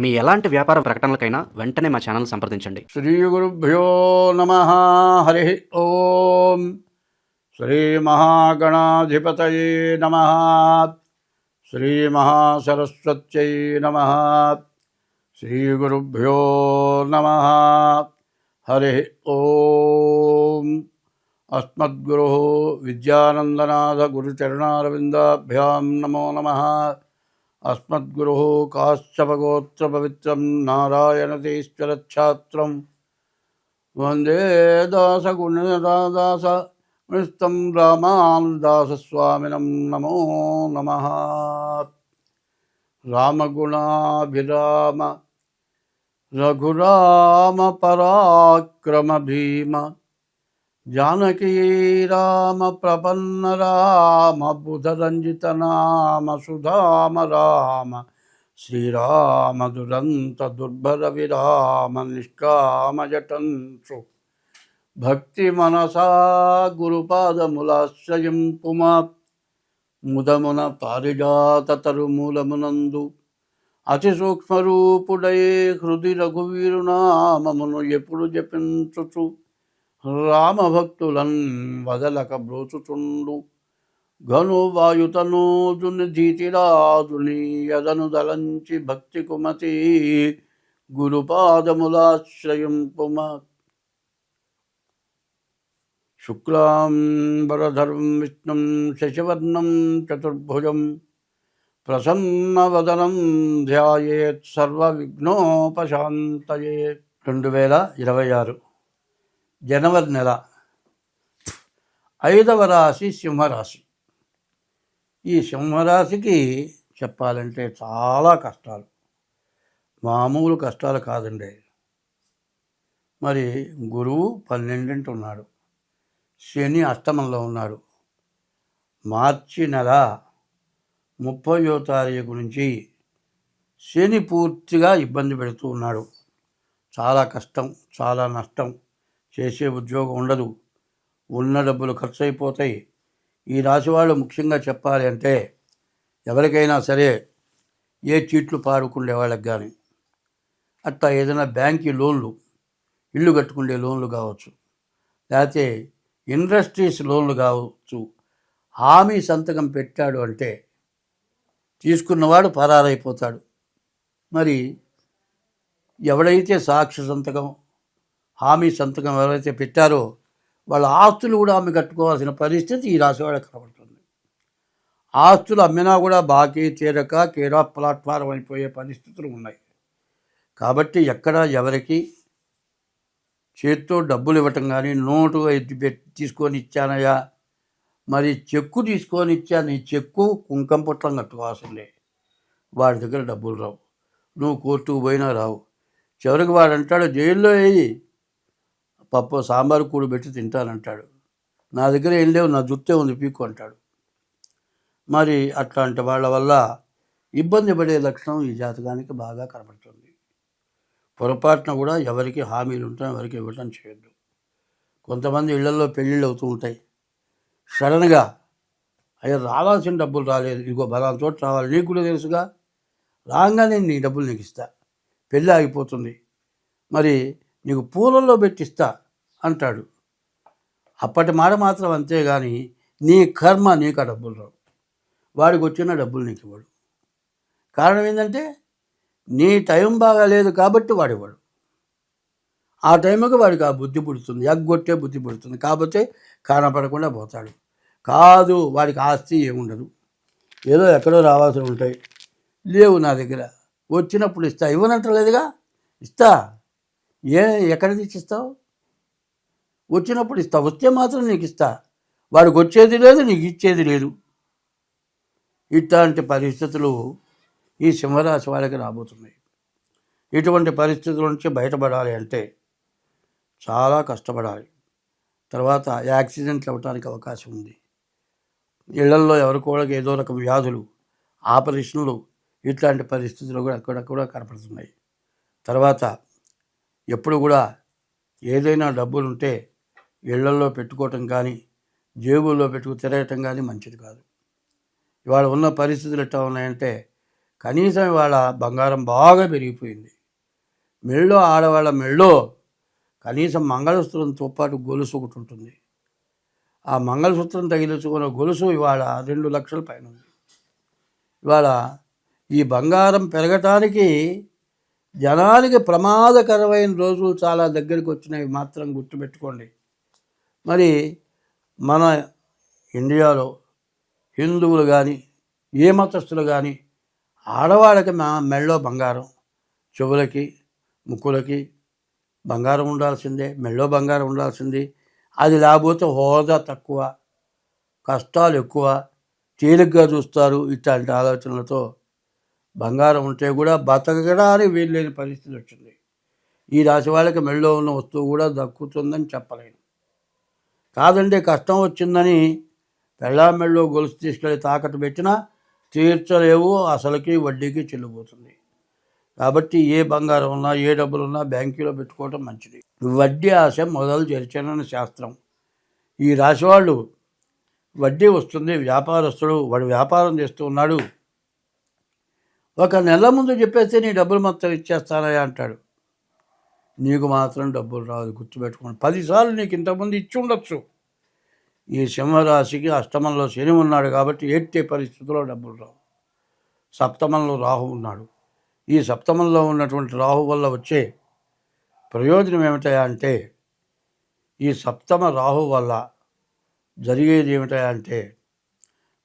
మీ ఎలాంటి వ్యాపార ప్రకటనలకైనా వెంటనే మా ఛానల్ సంప్రదించండి. శ్రీ గురుభ్యో నమ. హరి ఓం. శ్రీ మహాగణాధిపతయే నమ. శ్రీ మహాసరస్వత్యై నమ. శ్రీ గురుభ్యో నమ. హరి ఓం. అస్మద్గురు విద్యానందనాథ గురుచరణారవిందాభ్యాం నమో నమః. అస్మద్గురు కాశ్యపగోత్రపవిత్రం నారాయణతీశ్వరఛాత్రం వందే దాసగుణదాస మృస్తం రామానుదాసస్వామినం నమో నమః. రామగుణాభిరామ రఘురామ పరాక్రమ భీమ జానకీ రామ ప్రపన్న రామ బుధరంజిత నామ సుధామ రామ శ్రీరామ దురంత దుర్భర విరామ నిష్కామ జటంసు భక్తి మనసా గురుపాదములాశ్రయం పుమా ముదమున పారిజాత తరుమూలమునందు అతి సూక్ష్మరూపుడై హృది రఘువీరునామమును ఎప్పుడు జపించుచు రామభక్తులన్ వదలక బ్రోచుచుండు ఘను వాయుతనూజుని ధీతిరాజుని యదను దలంచి భక్తి కుమతి గురుపాదములాశ్రయింపుమ. శుక్లాంబరధరం విష్ణుం శశివర్ణం చతుర్భుజం ప్రసన్నవదనం ధ్యాయేత్ సర్వవిఘ్నోపశాంతయే. 2026 జనవరి నెల 5వ రాశి సింహరాశి. ఈ సింహరాశికి చెప్పాలంటే చాలా కష్టాలు, మామూలు కష్టాలు కాదండి. మరి గురువు 12ంట ఉన్నాడు, శని అష్టమంలో ఉన్నాడు. మార్చి నెల 30వ తారీఖు నుంచి శని పూర్తిగా ఇబ్బంది పెడుతూ ఉన్నాడు. చాలా కష్టం, చాలా నష్టం, చేసే ఉద్యోగం ఉండదు, ఉన్న డబ్బులు ఖర్చు అయిపోతాయి. ఈ రాశి వాళ్ళు ముఖ్యంగా చెప్పాలి అంటే ఎవరికైనా సరే ఏ చీట్లు పాడుకునే వాళ్ళకి కానీ, అట్లా ఏదైనా బ్యాంకి లోన్లు, ఇల్లు కట్టుకునే లోన్లు కావచ్చు, లేకపోతే ఇండస్ట్రీస్ లోన్లు కావచ్చు, హామీ సంతకం పెట్టాడు అంటే తీసుకున్నవాడు పరారైపోతాడు. మరి ఎవడైతే సాక్షి సంతకం, హామీ సంతకం ఎవరైతే పెట్టారో వాళ్ళ ఆస్తులు కూడా ఆమె కట్టుకోవాల్సిన పరిస్థితి ఈ రాశి వాళ్ళకి కనబడుతుంది. ఆస్తులు అమ్మినా కూడా బాకీ తీరక కేరా ప్లాట్ఫారం అయిపోయే పరిస్థితులు ఉన్నాయి. కాబట్టి ఎక్కడ ఎవరికి చేత్తో డబ్బులు ఇవ్వటం కానీ, నోటు తీసుకొని ఇచ్చానయ్యా, మరి చెక్కు తీసుకొని ఇచ్చాను, ఈ చెక్కు కుంకం పుట్లం కట్టుకోవాల్సిందే. వాడి దగ్గర డబ్బులు రావు, నువ్వు కోర్టుకు పోయినా రావు. చివరికి వాడు అంటాడు, జైల్లో వేయి, పప్పు సాంబారు కూడు పెట్టి తింటానంటాడు. నా దగ్గర ఏం లేవు, నా జుట్టే ఉంది పీక్కు అంటాడు. మరి అట్లాంటి వాళ్ళ వల్ల ఇబ్బంది పడే లక్షణం ఈ జాతకానికి బాగా కనబడుతుంది. పొరపాటున కూడా ఎవరికి హామీలు ఉంటాయి, ఎవరికి ఇవ్వటం చేయొద్దు. కొంతమంది ఇళ్లలో పెళ్ళిళ్ళు అవుతూ ఉంటాయి. సడన్గా అయ్యా రావాల్సిన డబ్బులు రాలేదు, ఇదిగో బలానా చోట రావాలి, నీకు కూడా తెలుసుగా, రాగానే నీ డబ్బులు నీకు ఇస్తా, పెళ్ళి ఆగిపోతుంది, మరి నీకు పూలల్లో పెట్టిస్తా అంటాడు. అప్పటి మాట మాత్రం అంతేగాని నీ కర్మ నీకు ఆ డబ్బులు రావు, వాడికి వచ్చిన డబ్బులు నీకు ఇవ్వడు. కారణం ఏంటంటే నీ టైం బాగా లేదు కాబట్టి వాడు ఇవ్వడు. ఆ టైంకి వాడికి ఆ బుద్ధి పుడుతుంది, ఎగ్గొట్టే బుద్ధి పుడుతుంది, కాకపోతే కానపడకుండా పోతాడు. కాదు, వాడికి ఆస్తి ఏముండదు, ఏదో ఎక్కడో రావాల్సి ఉంటాయి, లేవు నా దగ్గర, వచ్చినప్పుడు ఇస్తా, ఇవ్వనంటలేదుగా, ఇస్తా, ఎక్కడ తెచ్చిస్తావు, వచ్చినప్పుడు ఇస్తా, వస్తే మాత్రం నీకు ఇస్తా, వాడికి వచ్చేది లేదు, నీకు ఇచ్చేది లేదు. ఇట్లాంటి పరిస్థితులు ఈ సింహరాశి వాళ్ళకి రాబోతున్నాయి. ఇటువంటి పరిస్థితుల నుంచి బయటపడాలి అంటే చాలా కష్టపడాలి. తర్వాత యాక్సిడెంట్లు అవ్వడానికి అవకాశం ఉంది. ఇళ్లల్లో ఎవరికోళ్ళకి ఏదో రకం వ్యాధులు, ఆపరేషన్లు, ఇట్లాంటి పరిస్థితులు కూడా అక్కడక్కడ కనపడుతున్నాయి. తర్వాత ఎప్పుడు కూడా ఏదైనా డబ్బులు ఉంటే ఇళ్లల్లో పెట్టుకోవటం కానీ, జేబుల్లో పెట్టుకు తిరగటం కానీ మంచిది కాదు. ఇవాళ ఉన్న పరిస్థితులు ఎట్లా ఉన్నాయంటే కనీసం ఇవాళ బంగారం బాగా పెరిగిపోయింది. మెళ్ళో ఆడవాళ్ళ మెళ్ళో కనీసం మంగళసూత్రంతో పాటు గొలుసు ఒకటి ఉంటుంది. ఆ మంగళసూత్రం తగిలించుకున్న గొలుసు ఇవాళ 2 లక్షల పైన ఉంది. ఇవాళ ఈ బంగారం పెరగటానికి జనానికి ప్రమాదకరమైన రోజులు చాలా దగ్గరికి వచ్చినాయి మాత్రం గుర్తుపెట్టుకోండి. మరి మన ఇండియాలో హిందువులు కానీ ఏ మతస్థులు కానీ ఆడవాళ్ళకి మెళ్ళో బంగారం, చెవులకి ముక్కులకి బంగారం ఉండాల్సిందే, మెళ్ళో బంగారం ఉండాల్సిందే. అది లేకపోతే హోదా తక్కువ, కష్టాలు ఎక్కువ, తేలిగ్గా చూస్తారు. ఇట్లాంటి ఆలోచనలతో బంగారం ఉంటే కూడా బతకడానికి వీల్లేని పరిస్థితి వచ్చింది. ఈ రాశి వాళ్ళకి మెళ్ళో ఉన్న వస్తువు కూడా దక్కుతుందని చెప్పలేను. కాదండి కష్టం వచ్చిందని పెళ్ళాం మెళ్ళో గొలుసు తీసుకెళ్ళి తాకట్టు పెట్టినా తీర్చలేవు, అసలుకి వడ్డీకి చెల్లిపోతుంది. కాబట్టి ఏ బంగారం ఉన్నా ఏ డబ్బులు ఉన్నా బ్యాంకులో పెట్టుకోవటం మంచిది. వడ్డీ ఆశ మొదలు చేర్చనని శాస్త్రం. ఈ రాశి వాళ్ళు వడ్డీ వస్తుంది. వ్యాపారస్తుడు వాడు వ్యాపారం చేస్తూ ఉన్నాడు, 1 నెల ముందు చెప్పేస్తే నీ డబ్బులు మొత్తం ఇచ్చేస్తానయ్యా అంటాడు. నీకు మాత్రం డబ్బులు రాదు, గుర్తుపెట్టుకోండి. 10 సార్లు నీకు ఇంతకుముందు ఇచ్చి ఉండొచ్చు. ఈ సింహరాశికి అష్టమంలో శని ఉన్నాడు కాబట్టి ఎట్టి పరిస్థితుల్లో డబ్బులు రావు. సప్తమంలో రాహు ఉన్నాడు. ఈ సప్తమంలో ఉన్నటువంటి రాహు వల్ల వచ్చే ప్రయోజనం ఏమిటయా అంటే, ఈ సప్తమ రాహు వల్ల జరిగేది ఏమిటయా అంటే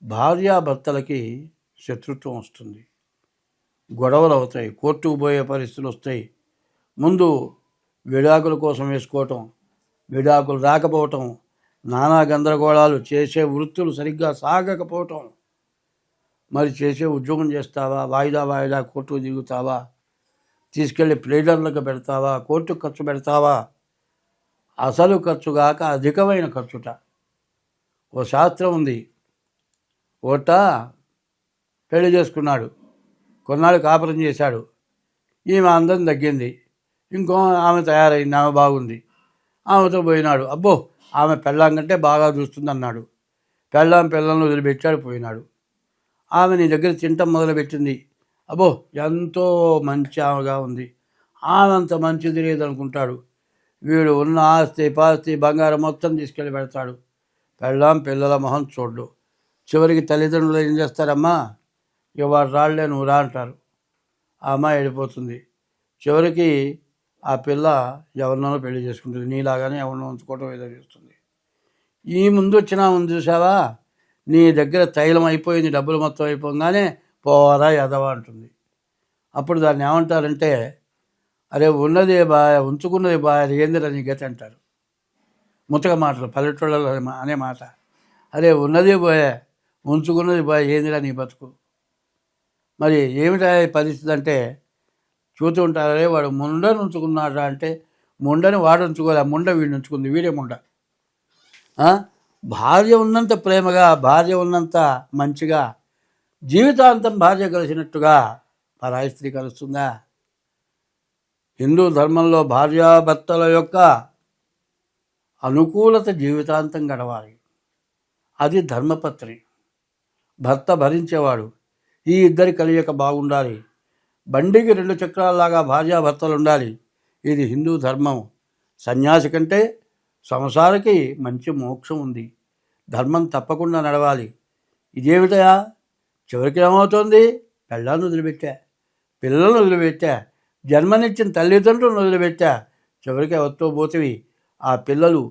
భార్యాభర్తలకి శత్రుత్వం వస్తుంది, గొడవలు అవుతాయి, కోర్టుకు పోయే పరిస్థితులు వస్తాయి. ముందు విడాకుల కోసం వేసుకోవటం, విడాకులు రాకపోవటం, నానా గందరగోళాలు, చేసే వృత్తులు సరిగ్గా సాగకపోవటం. మరి చేసే ఉద్యోగం చేస్తావా, వాయిదా కోర్టుకు దిగుతావా, తీసుకెళ్ళి ప్లేడర్లకు పెడతావా, కోర్టుకు ఖర్చు పెడతావా, అసలు ఖర్చు కాక అధికమైన ఖర్చుట. ఓ శాస్త్రం ఉంది. ఓట పెళ్లి చేసుకున్నాడు, కొన్నాళ్ళు కాపురం చేశాడు, ఈమె అందం తగ్గింది, ఇంకో ఆమె తయారైంది, ఆమె బాగుంది, ఆమెతో పోయినాడు. అబ్బో ఆమె పెళ్ళాం కంటే బాగా చూస్తుంది అన్నాడు. పిల్లలను వదిలిపెట్టాడు, పోయినాడు. ఆమె నీ దగ్గర తింటం మొదలుపెట్టింది. అబ్బో ఎంతో మంచి ఆమెగా ఉంది, ఆమె అంత మంచిది లేదనుకుంటాడు. వీడు ఉన్న ఆస్తి పాస్తి బంగారం మొత్తం తీసుకెళ్ళి పెడతాడు. పిల్లల మొహం చూడు. చివరికి తల్లిదండ్రులు ఏం చేస్తారమ్మా, ఇక వాడు రాళ్లే నువ్వు రా అంటారు. ఆ అమ్మాయి వెళ్ళిపోతుంది. చివరికి ఆ పిల్ల ఎవరినో పెళ్లి చేసుకుంటుంది, నీలాగానే ఎవరినో ఉంచుకోవటం ఏదో చేస్తుంది. ఈ ముందు చూసావా, నీ దగ్గర తైలం అయిపోయింది, డబ్బులు మొత్తం అయిపోగానే పోరా ఎదవా అంటుంది. అప్పుడు దాన్ని ఏమంటారంటే, అరే ఉన్నదే బాయ్ ఉంచుకున్నది బాయ్, అది ఏందిరా నీ గతి అంటారు. ముతక మాటలు పల్లెటూళ్ళలో అనే మాట. అరే ఉన్నదే పోయే, ఉంచుకున్నది బాయ్, ఏందిరా నీ బతుకు. మరి ఏమిటా పరిస్థితి అంటే, చూతూ ఉంటారే వాడు ముండను ఉంచుకున్నాడా అంటే, ముండని వాడు ఉంచుకోలే, ముండ వీడిని ఉంచుకుంది, వీడే ముండ. భార్య ఉన్నంత ప్రేమగా, భార్య ఉన్నంత మంచిగా, జీవితాంతం భార్య కలిసినట్టుగా పరాయి స్త్రీ కలుస్తుందా? హిందూ ధర్మంలో భార్యాభర్తల యొక్క అనుకూలత జీవితాంతం గడవాలి. అది ధర్మపత్ని. భర్త భరించేవాడు. ఈ ఇద్దరి కలియక బాగుండాలి. బండికి 2 చక్రాల్లాగా భార్యాభర్తలు ఉండాలి. ఇది హిందూ ధర్మం. సన్యాసి కంటే సంసారికి మంచి మోక్షం ఉంది. ధర్మం తప్పకుండా నడవాలి. ఇదేమిటయా, చివరికి ఏమవుతుంది, పెళ్ళాన్ని వదిలిపెట్టా, పిల్లలను వదిలిపెట్టా, జన్మనిచ్చిన తల్లిదండ్రులను వదిలిపెట్టా, చివరికి ఎవరితో పోతివి. ఆ పిల్లలు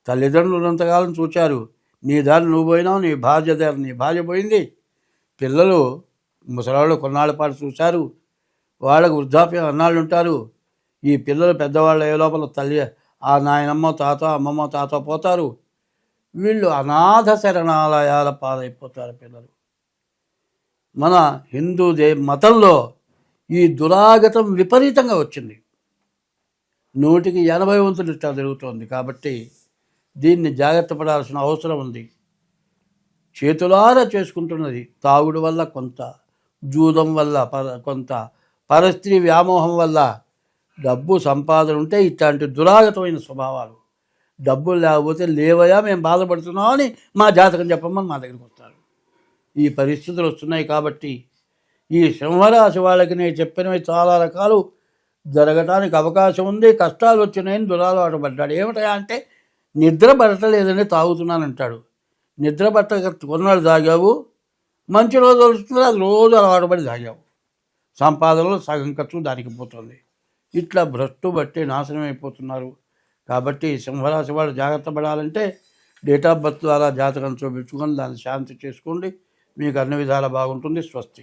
తల్లిదండ్రులు ఉన్నంతకాలం చూచారు, నీ దారి నువ్వు పోయినావు, నీ భార్య పోయింది. పిల్లలు ముసలాళ్ళు కొన్నాళ్ళ పాటు చూశారు, వాళ్ళకు వృద్ధాప్యం అన్నాళ్ళు ఉంటారు. ఈ పిల్లలు పెద్దవాళ్ళు ఏ లోపల తల్లి ఆ నాయనమ్మో తాత అమ్మమ్మో తాత పోతారు. వీళ్ళు అనాథ శరణాలయాల పాలైపోతారు పిల్లలు. మన హిందూ మతంలో ఈ దురాగతం విపరీతంగా వచ్చింది. 100కి 80 వంతులు ఇట్లా జరుగుతోంది. కాబట్టి దీన్ని జాగ్రత్త పడాల్సిన అవసరం ఉంది. చేతులారా చేసుకుంటున్నది. తాగుడు వల్ల కొంత, జూదం వల్ల కొంత, పరస్త్రీ వ్యామోహం వల్ల డబ్బు సంపాదన ఉంటే ఇట్లాంటి దురాగతమైన స్వభావాలు. డబ్బులు లేకపోతే లేవయా మేము బాధపడుతున్నామని మా జాతకం చెప్పమని మా దగ్గరికి వస్తారు. ఈ పరిస్థితులు వస్తున్నాయి. కాబట్టి ఈ సింహరాశి వాళ్ళకి నేను చెప్పినవి చాలా రకాలు జరగటానికి అవకాశం ఉంది. కష్టాలు వచ్చినాయని దురాలవాటు పడ్డాడు. ఏమిటా అంటే నిద్ర పడటలేదని తాగుతున్నానంటాడు. నిద్ర పట్టక కొన్నాళ్ళు తాగావు, మంచి రోజులు వస్తుంది, అది రోజు అలవాటు పడి తాగావు, సంపాదనలో సగం ఖర్చు దానికి పోతుంది. ఇట్లా భ్రష్టు బట్టి నాశనం అయిపోతున్నారు. కాబట్టి సింహరాశి వాళ్ళు జాగ్రత్త పడాలంటే డేట్ ఆఫ్ బర్త్ ద్వారా జాతకం చూపించుకొని దాన్ని శాంతి చేసుకోండి. మీకు అన్ని విధాలా బాగుంటుంది. స్వస్తి.